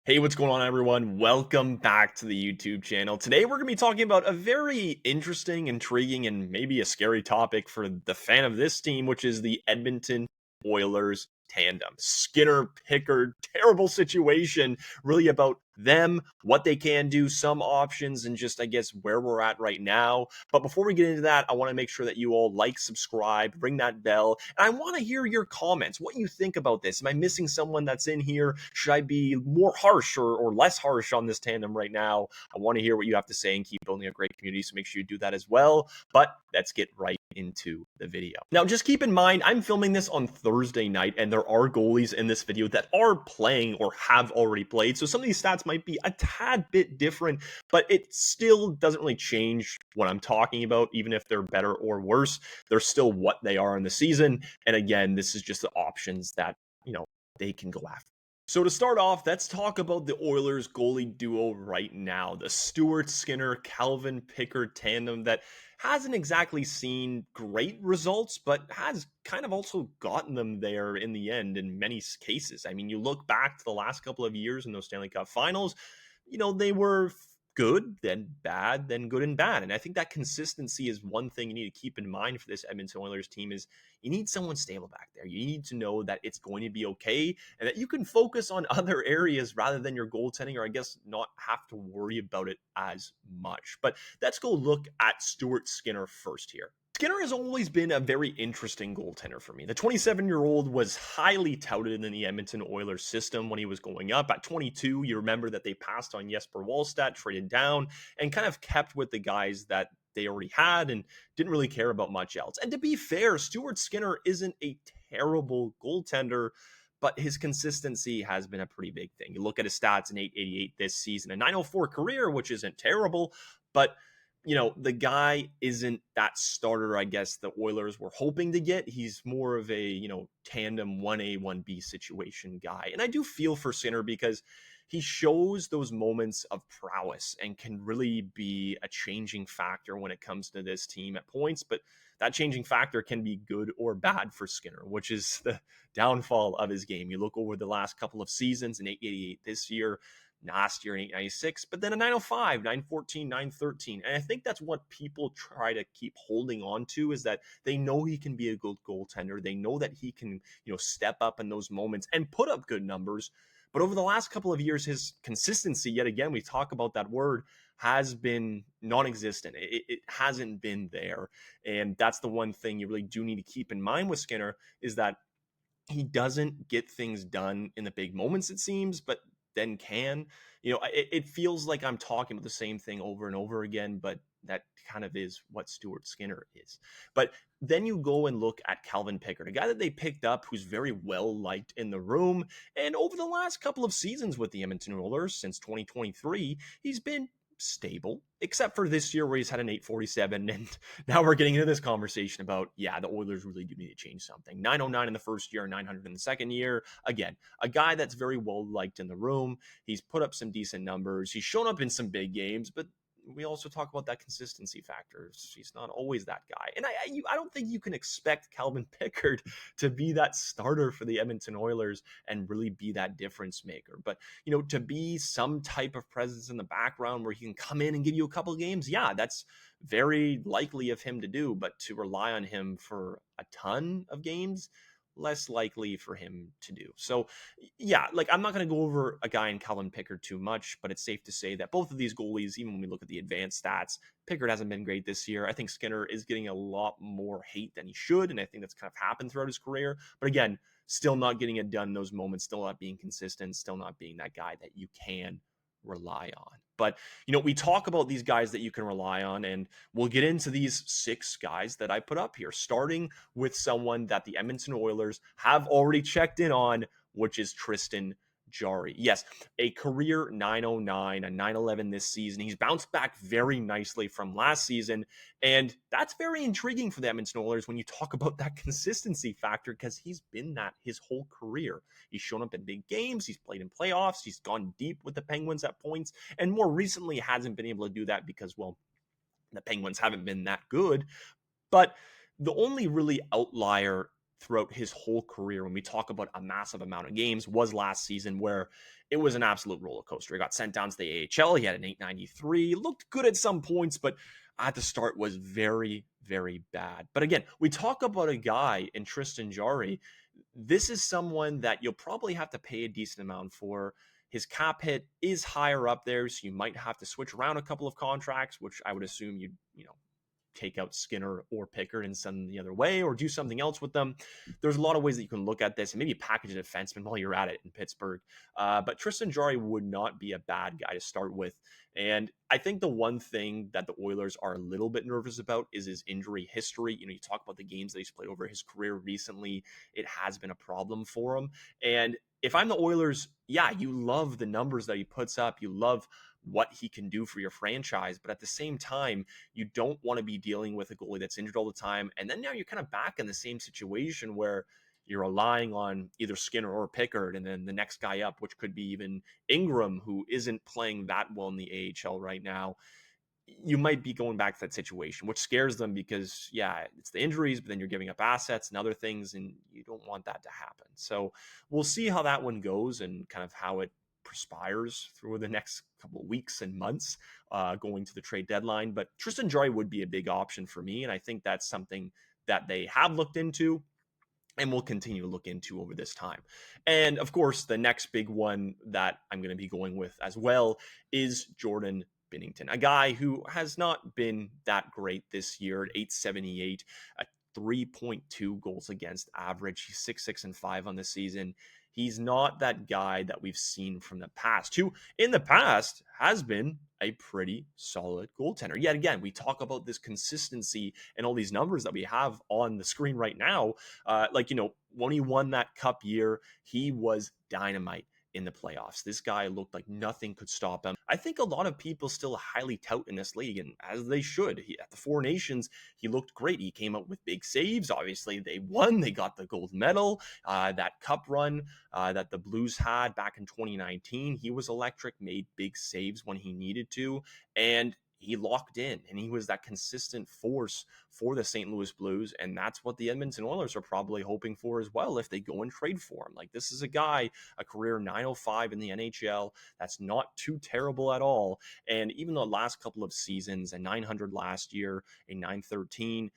Hey, what's going on, everyone? Welcome back to the YouTube channel. Today, we're going to be talking about a very interesting, intriguing, and maybe a scary topic for the fan of this team, which is the Edmonton Oilers tandem. Skinner, Pickard, terrible situation, really about them, what they can do, some options, and just, I guess, where we're at right now. But before we get into that, I want to make sure that you all like, subscribe, ring that bell, and I want to hear your comments, what you think about this. Am I missing someone that's in here? Should I be more harsh or less harsh on this tandem right now? I want to hear what you have to say and keep building a great community, so make sure you do that as well. But let's get right into the video. Now, just keep in mind, I'm filming this on Thursday night, and there are goalies in this video that are playing or have already played. So some of these stats might be a tad bit different, but it still doesn't really change what I'm talking about, even if they're better or worse. They're still what they are in the season. And again, this is just the options that, they can go after. So to start off, let's talk about the Oilers goalie duo right now. The Stuart Skinner, Calvin Pickard tandem that hasn't exactly seen great results, but has kind of also gotten them there in the end in many cases. I mean, you look back to the last couple of years in those Stanley Cup finals, they were good, then bad, then good and bad. And I think that consistency is one thing you need to keep in mind for this Edmonton Oilers team is you need someone stable back there. You need to know that it's going to be okay and that you can focus on other areas rather than your goaltending, or I guess not have to worry about it as much. But let's go look at Stuart Skinner first here. Skinner has always been a very interesting goaltender for me. The 27-year-old was highly touted in the Edmonton Oilers system when he was going up. At 22, you remember that they passed on Jesper Wallstedt, traded down, and kind of kept with the guys that they already had and didn't really care about much else. And to be fair, Stuart Skinner isn't a terrible goaltender, but his consistency has been a pretty big thing. You look at his stats, in 888 this season, a 904 career, which isn't terrible, but the guy isn't that starter, I guess, the Oilers were hoping to get. He's more of a, tandem 1A, 1B situation guy. And I do feel for Skinner because he shows those moments of prowess and can really be a changing factor when it comes to this team at points. But that changing factor can be good or bad for Skinner, which is the downfall of his game. You look over the last couple of seasons, in 888 this year, last year in 896, but then a 905, 914, 913. And I think that's what people try to keep holding on to, is that they know he can be a good goaltender. They know that he can, step up in those moments and put up good numbers. But over the last couple of years, his consistency, yet again, we talk about that word, has been non-existent. It hasn't been there. And that's the one thing you really do need to keep in mind with Skinner, is that he doesn't get things done in the big moments, it seems, but then can. It feels like I'm talking about the same thing over and over again, but that kind of is what Stuart Skinner is. But then you go and look at Calvin Pickard, a guy that they picked up who's very well liked in the room. And over the last couple of seasons with the Edmonton Oilers, since 2023, he's been stable, except for this year where he's had an 847. And now we're getting into this conversation about, the Oilers really do need to change something. 909 in the first year, 900 in the second year. Again, a guy that's very well liked in the room. He's put up some decent numbers. He's shown up in some big games, but we also talk about that consistency factor. He's not always that guy. And I don't think you can expect Calvin Pickard to be that starter for the Edmonton Oilers and really be that difference maker. But, to be some type of presence in the background where he can come in and give you a couple of games, that's very likely of him to do. But to rely on him for a ton of games, less likely for him to do. So I'm not going to go over a guy in Calvin Pickard too much, but it's safe to say that both of these goalies, even when we look at the advanced stats, Pickard hasn't been great this year. I think Skinner is getting a lot more hate than he should, and I think that's kind of happened throughout his career. But again, still not getting it done in those moments, still not being consistent, still not being that guy that you can rely on. But, we talk about these guys that you can rely on, and we'll get into these 6 guys that I put up here, starting with someone that the Edmonton Oilers have already checked in on, which is Tristan Jarry. Yes, a career 909, a 911 this season. He's bounced back very nicely from last season, and that's very intriguing for the Edmonton Oilers when you talk about that consistency factor, because he's been that his whole career. He's shown up in big games, he's played in playoffs, he's gone deep with the Penguins at points, and more recently hasn't been able to do that because, the Penguins haven't been that good. But the only really outlier throughout his whole career, when we talk about a massive amount of games, was last season, where it was an absolute roller coaster. He got sent down to the AHL. He had an 893, looked good at some points, but at the start was very, very bad. But again, we talk about a guy in Tristan Jarry. This is someone that you'll probably have to pay a decent amount for. His cap hit is higher up there, so you might have to switch around a couple of contracts, which I would assume you'd, take out Skinner or Pickard and send them the other way, or do something else with them. There's a lot of ways that you can look at this, and maybe package a defenseman while you're at it in Pittsburgh. But Tristan Jarry would not be a bad guy to start with. And I think the one thing that the Oilers are a little bit nervous about is his injury history. You talk about the games that he's played over his career recently. It has been a problem for him. And if I'm the Oilers, yeah, you love the numbers that he puts up. You love what he can do for your franchise. But at the same time, you don't want to be dealing with a goalie that's injured all the time. And then now you're kind of back in the same situation where you're relying on either Skinner or Pickard, and then the next guy up, which could be even Ingram, who isn't playing that well in the AHL right now. You might be going back to that situation, which scares them because, yeah, it's the injuries, but then you're giving up assets and other things, and you don't want that to happen. So we'll see how that one goes and kind of how it perspires through the next couple of weeks and months going to the trade deadline. But Tristan Jarry would be a big option for me, and I think that's something that they have looked into and will continue to look into over this time. And of course, the next big one that I'm going to be going with as well is Jordan Binnington, a guy who has not been that great this year at 878, a 3.2 goals against average. He's 6-6-5 on the season. He's not that guy that we've seen from the past, who in the past has been a pretty solid goaltender. Yet again, we talk about this consistency and all these numbers that we have on the screen right now. When he won that cup year, he was dynamite in the playoffs. This guy looked like nothing could stop him. I think a lot of people still highly tout in this league, and as they should. At the Four Nations, he looked great. He came up with big saves. Obviously, they won. They got the gold medal. That cup run that the Blues had back in 2019, he was electric, made big saves when he needed to, and he locked in, and he was that consistent force for the St. Louis Blues, and that's what the Edmonton Oilers are probably hoping for as well if they go and trade for him. Like, this is a guy, a career 905 in the NHL, that's not too terrible at all, and even the last couple of seasons, a 900 last year, a 913,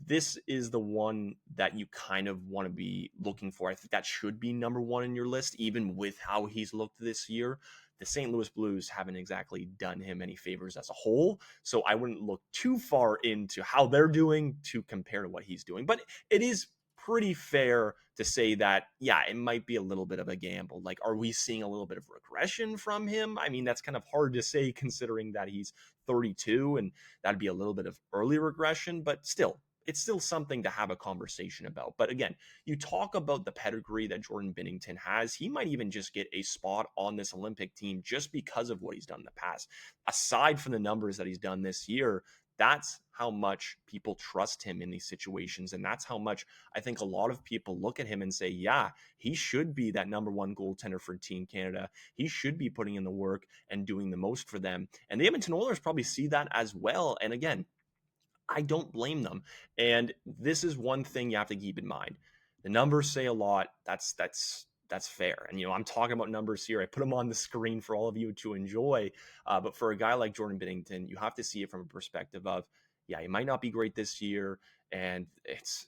this is the one that you kind of want to be looking for. I think that should be number one in your list, even with how he's looked this year. The St. Louis Blues haven't exactly done him any favors as a whole, so I wouldn't look too far into how they're doing to compare to what he's doing. But it is pretty fair to say that, yeah, it might be a little bit of a gamble. Like, are we seeing a little bit of regression from him? I mean, that's kind of hard to say considering that he's 32, and that'd be a little bit of early regression, but still, it's still something to have a conversation about. But again, you talk about the pedigree that Jordan Binnington has. He might even just get a spot on this Olympic team just because of what he's done in the past. Aside from the numbers that he's done this year, that's how much people trust him in these situations. And that's how much I think a lot of people look at him and say, yeah, he should be that number one goaltender for Team Canada. He should be putting in the work and doing the most for them. And the Edmonton Oilers probably see that as well. And again, I don't blame them. And this is one thing you have to keep in mind. The numbers say a lot. That's fair. And, I'm talking about numbers here. I put them on the screen for all of you to enjoy. But for a guy like Jordan Binnington, you have to see it from a perspective of, yeah, he might not be great this year, and it's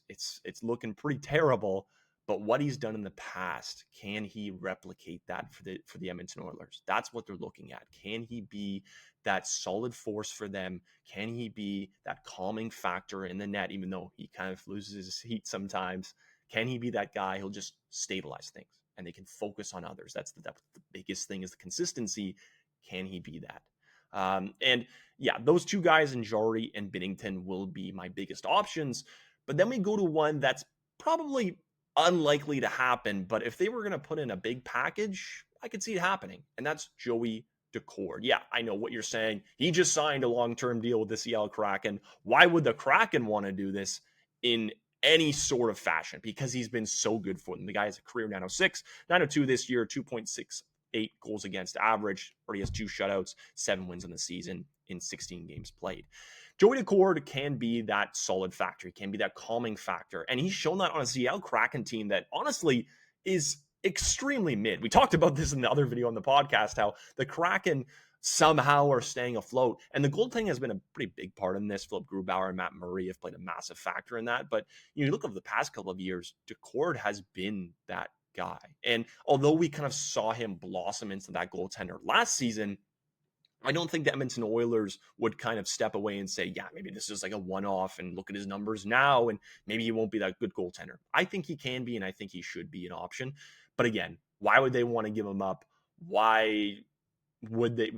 looking pretty terrible. But what he's done in the past, can he replicate that for the Edmonton Oilers? That's what they're looking at. Can he be that solid force for them? Can he be that calming factor in the net, even though he kind of loses his heat sometimes? Can he be that guy who'll just stabilize things and they can focus on others? That's the biggest thing, is the consistency. Can he be that? And yeah, those two guys in Jarry and Binnington will be my biggest options. But then we go to one that's probably unlikely to happen, but if they were going to put in a big package, I could see it happening, and that's Joey Daccord. Yeah, I know what you're saying. He just signed a long-term deal with the Seattle Kraken. Why would the Kraken want to do this in any sort of fashion? Because he's been so good for them. The guy has a career 906, 902 this year, 2.68 goals against average, already has 2 shutouts, 7 wins in the season in 16 games played. Joey Daccord can be that solid factor. He can be that calming factor. And he's shown that on a Seattle Kraken team that honestly is extremely mid. We talked about this in the other video on the podcast, how the Kraken somehow are staying afloat. And the goaltending has been a pretty big part in this. Philip Grubauer and Matt Murray have played a massive factor in that. But you look over the past couple of years, Daccord has been that guy. And although we kind of saw him blossom into that goaltender last season, I don't think the Edmonton Oilers would kind of step away and say, yeah, maybe this is like a one-off and look at his numbers now and maybe he won't be that good goaltender. I think he can be, and I think he should be an option. But again, why would they want to give him up? Why would they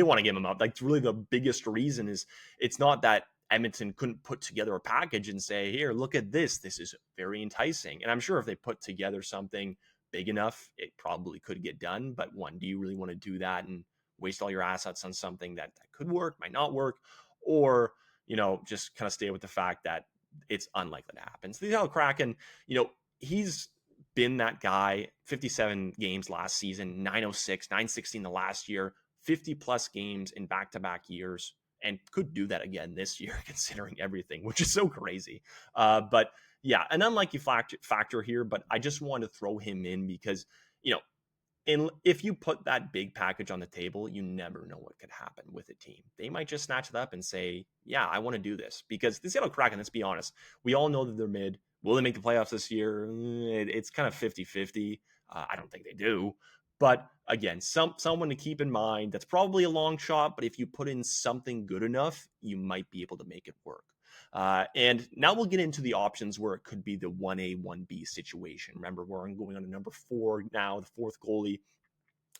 want to give him up? Like, really the biggest reason is it's not that Edmonton couldn't put together a package and say, here, look at this. This is very enticing. And I'm sure if they put together something big enough, it probably could get done. But one, do you really want to do that and waste all your assets on something that could work, might not work, or, just kind of stay with the fact that it's unlikely to happen? So the Seattle Kraken, he's been that guy. 57 games last season, 906, 916 the last year, 50 plus games in back-to-back years, and could do that again this year considering everything, which is so crazy. But yeah, an unlikely factor here, but I just wanted to throw him in because, and if you put that big package on the table, you never know what could happen with a team. They might just snatch it up and say, yeah, I want to do this. Because the Seattle Kraken, let's be honest, we all know that they're mid. Will they make the playoffs this year? It's kind of 50-50. I don't think they do. But again, someone to keep in mind. That's probably a long shot, but if you put in something good enough, you might be able to make it work. And now we'll get into the options where it could be the 1A, 1B situation. Remember, we're going on to number 4 now, the fourth goalie.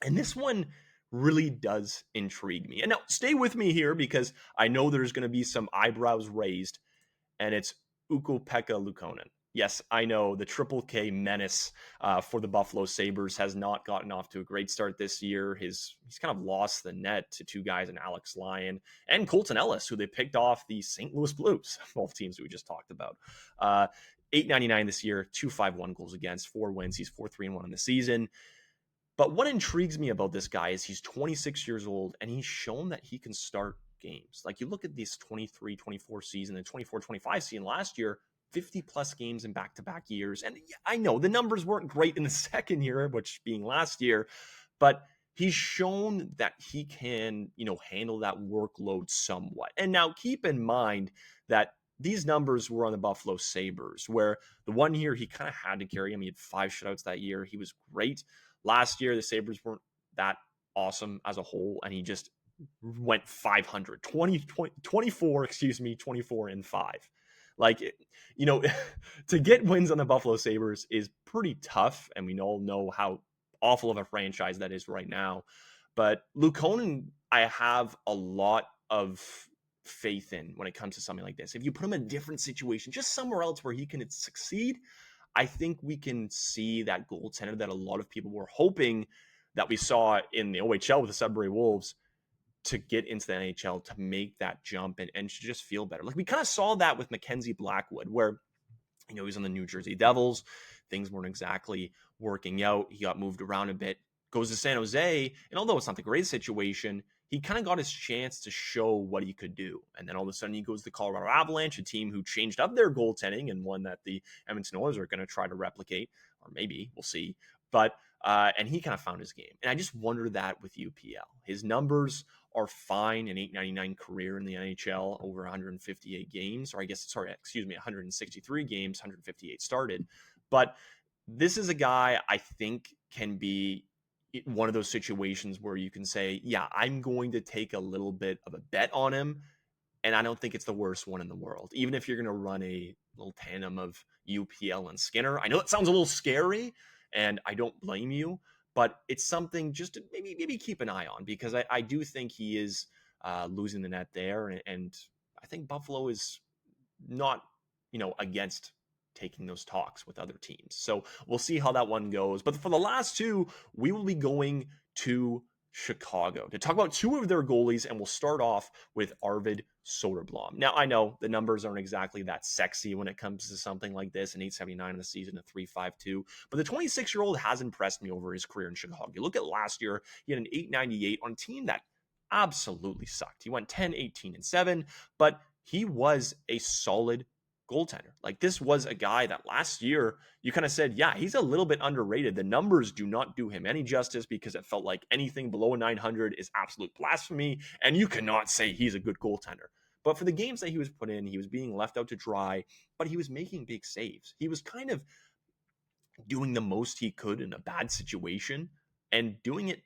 And this one really does intrigue me. And now stay with me here because I know there's going to be some eyebrows raised, and it's Ukko-Pekka Luukkonen. Yes, I know the Triple K menace for the Buffalo Sabres has not gotten off to a great start this year. He's kind of lost the net to two guys in Alex Lyon and Colton Ellis, who they picked off the St. Louis Blues, both teams we just talked about. 899 this year, 251 goals against, 4 wins. He's 4-3-1 in the season. But what intrigues me about this guy is he's 26 years old, and he's shown that he can start games. Like, you look at this 23-24 season and 24-25 season last year, 50-plus games in back-to-back years. And I know the numbers weren't great in the second year, which being last year, but he's shown that he can, handle that workload somewhat. And now keep in mind that these numbers were on the Buffalo Sabres, where the one year he kind of had to carry him. He had 5 shutouts that year. He was great. Last year, the Sabres weren't that awesome as a whole, and he just went 500, 24 and 5. Like, to get wins on the Buffalo Sabres is pretty tough, and we all know how awful of a franchise that is right now. But Luukkonen, I have a lot of faith in when it comes to something like this. If you put him in a different situation, just somewhere else where he can succeed, I think we can see that goaltender that a lot of people were hoping that we saw in the OHL with the Sudbury Wolves to get into the NHL, to make that jump and to just feel better. Like, we kind of saw that with Mackenzie Blackwood, where, he was on the New Jersey Devils. Things weren't exactly working out. He got moved around a bit, goes to San Jose. And although it's not the greatest situation, he kind of got his chance to show what he could do. And then all of a sudden he goes to the Colorado Avalanche, a team who changed up their goaltending and one that the Edmonton Oilers are going to try to replicate, or maybe we'll see. But, and he kind of found his game. And I just wonder that with UPL. His numbers are fine, an 899 career in the NHL, over 158 games, or 163 games, 158 started. But this is a guy I think can be one of those situations where you can say, yeah, I'm going to take a little bit of a bet on him. And I don't think it's the worst one in the world, even if you're going to run a little tandem of UPL and Skinner. I know it sounds a little scary, and I don't blame you, but it's something just to maybe keep an eye on, because I do think he is losing the net there. And I think Buffalo is not, against taking those talks with other teams. So we'll see how that one goes. But for the last two, we will be going to Chicago to talk about 2 of their goalies, and we'll start off with Arvid Soderblom. Now, I know the numbers aren't exactly that sexy when it comes to something like this, an 879 in the season, a 352, but the 26-year-old has impressed me over his career in Chicago. You look at last year, he had an 898 on a team that absolutely sucked. He went 10, 18, and 7, but he was a solid goaltender. Like, this was a guy that last year you kind of said, yeah, he's a little bit underrated. The numbers do not do him any justice because it felt like anything below a 900 is absolute blasphemy, and you cannot say he's a good goaltender. But for the games that he was put in, he was being left out to dry, but he was making big saves. He was kind of doing the most he could in a bad situation and doing it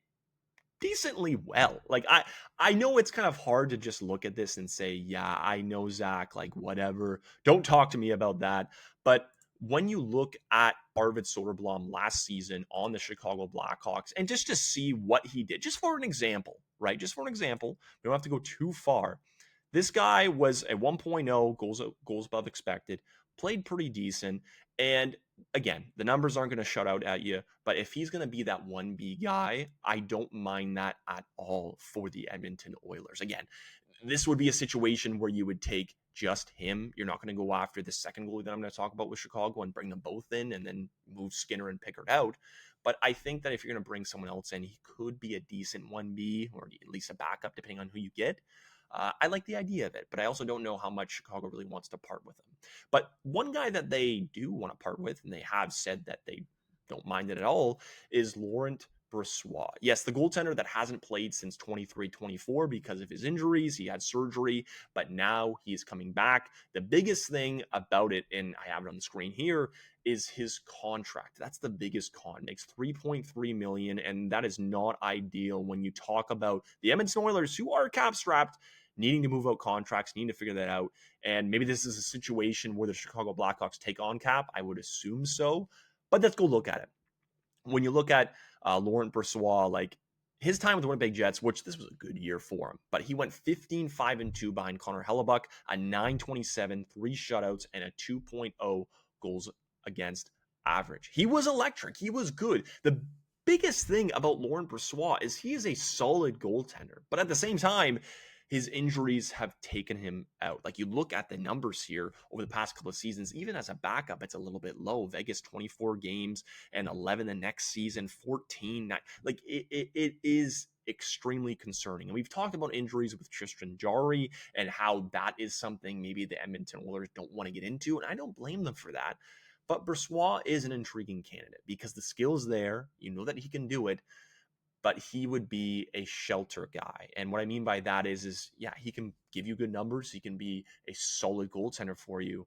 decently well. Like, I know it's kind of hard to just look at this and say, yeah, I know, Zach, like, whatever. Don't talk to me about that. But when you look at Arvid Soderblom last season on the Chicago Blackhawks, and just to see what he did, just for an example, right? Just for an example, we don't have to go too far. This guy was a 1.0 goals above expected, played pretty decent, and again, the numbers aren't going to shut out at you, but if he's going to be that 1B guy, I don't mind that at all for the Edmonton Oilers. Again, this would be a situation where you would take just him. You're not going to go after the second goalie that I'm going to talk about with Chicago and bring them both in and then move Skinner and Pickard out. But I think that if you're going to bring someone else in, he could be a decent 1B or at least a backup, depending on who you get. I like the idea of it, but I also don't know how much Chicago really wants to part with him. But one guy that they do want to part with, and they have said that they don't mind it at all, is Laurent Brossoit. Yes, the goaltender that hasn't played since 23-24 because of his injuries. He had surgery, but now he's coming back. The biggest thing about it, and I have it on the screen here, is his contract. That's the biggest con. Makes $3.3 million, and that is not ideal when you talk about the Edmonton Oilers, who are cap strapped, needing to move out contracts, needing to figure that out. And maybe this is a situation where the Chicago Blackhawks take on cap. I would assume so, but let's go look at it. When you look at Laurent Brossoit, like his time with the Winnipeg Jets, which this was a good year for him, but he went 15-5-2 behind Connor Hellebuck, a 927, 3 shutouts, and a 2.0 goals against average. He was electric. He was good. The biggest thing about Laurent Brossoit is he is a solid goaltender, but at the same time, his injuries have taken him out. Like, you look at the numbers here over the past couple of seasons, even as a backup, it's a little bit low. Vegas, 24 games and 11 the next season, 14. Like, it is extremely concerning. And we've talked about injuries with Tristan Jarry and how that is something maybe the Edmonton Oilers don't want to get into. And I don't blame them for that. But Brossoit is an intriguing candidate because the skill's there. You know that he can do it. But he would be a shelter guy. And what I mean by that is yeah, he can give you good numbers. He can be a solid goaltender for you.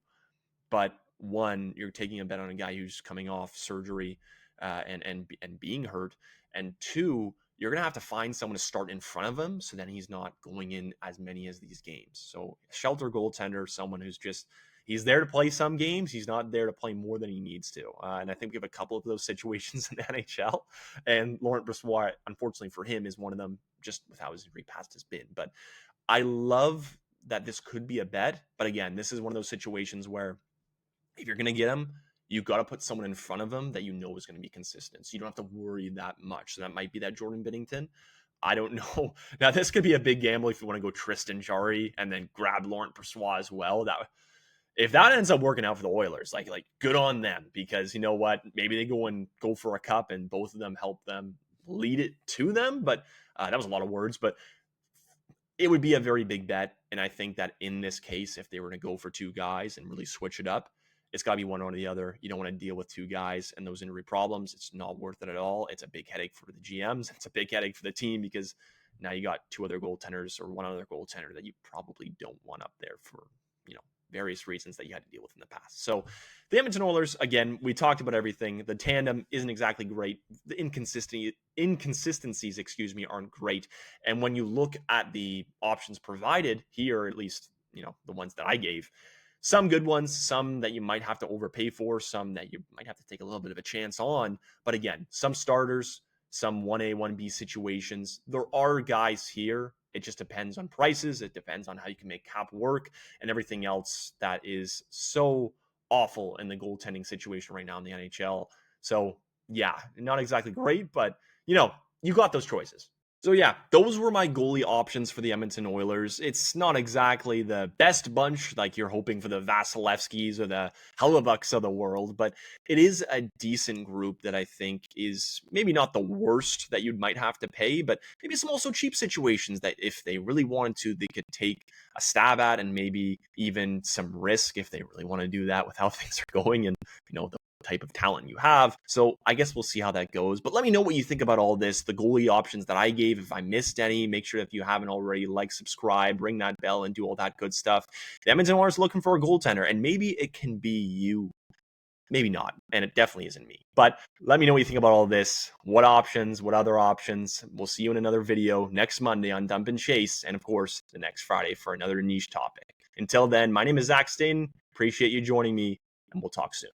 But one, you're taking a bet on a guy who's coming off surgery and being hurt. And two, you're going to have to find someone to start in front of him so then he's not going in as many as these games. So shelter goaltender, someone who's just, he's there to play some games. He's not there to play more than he needs to. And I think we have a couple of those situations in the NHL. And Laurent Brossoit, unfortunately for him, is one of them just with how his injury past has been. But I love that this could be a bet. But again, this is one of those situations where if you're going to get him, you've got to put someone in front of him that you know is going to be consistent. So you don't have to worry that much. So that might be that Jordan Binnington. I don't know. Now, this could be a big gamble if you want to go Tristan Jarry and then grab Laurent Brossoit as well. If that ends up working out for the Oilers, like good on them, because you know what? Maybe they go for a cup and both of them help them lead it to them. But that was a lot of words, but it would be a very big bet. And I think that in this case, if they were to go for two guys and really switch it up, it's got to be one or the other. You don't want to deal with two guys and those injury problems. It's not worth it at all. It's a big headache for the GMs. It's a big headache for the team because now you got two other goaltenders or one other goaltender that you probably don't want up there for, various reasons that you had to deal with in the past. So the Edmonton Oilers, again, we talked about everything. The tandem isn't exactly great. The inconsistencies, aren't great. And when you look at the options provided here, at least, the ones that I gave, some good ones, some that you might have to overpay for, some that you might have to take a little bit of a chance on. But again, some starters, some 1A, 1B situations. There are guys here. It just depends on prices. It depends on how you can make cap work and everything else that is so awful in the goaltending situation right now in the NHL. So yeah, not exactly great, but you got those choices. So yeah, those were my goalie options for the Edmonton Oilers. It's not exactly the best bunch, like you're hoping for the Vasilevskis or the Hellebuycks of the world, but it is a decent group that I think is maybe not the worst that you might have to pay, but maybe some also cheap situations that if they really wanted to, they could take a stab at, and maybe even some risk if they really want to do that with how things are going and the type of talent you have. So I guess we'll see how that goes. But let me know what you think about all this, the goalie options that I gave. If I missed any, make sure if you haven't already, like, subscribe, ring that bell, and do all that good stuff. The Edmonton Oilers looking for a goaltender, and maybe it can be you. Maybe not, and it definitely isn't me. But let me know what you think about all this. What options, what other options? We'll see you in another video next Monday on Dump and Chase, and of course, the next Friday for another niche topic. Until then, my name is Zach Staten. Appreciate you joining me, and we'll talk soon.